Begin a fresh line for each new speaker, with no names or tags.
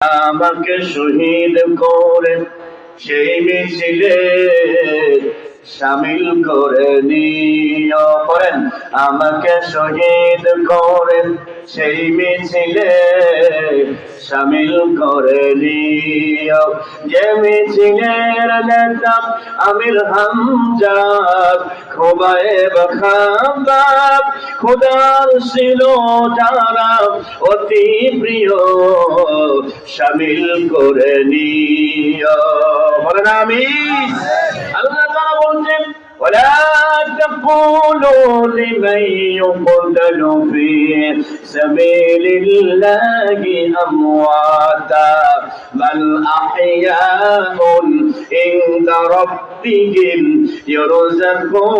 আমাকে শহীদ করে সেই মিছিলে শামিল করে নিও। করেন, আমাকে শহীদ করে সেই মিছিলে শামিল করে নিও। যে মিছিলের নেতা আমির হামজা, খোবায়েব খাবাব, খোদার ছিল যারা অতি প্রিয়, শামিল করে নিও। বলেন আমিন। আল্লাহ তাআলা বলছেন, ولا تقولوا لمن يقتل في سبيل الله أمواتا بل أحياء عند ربهم يرزقون।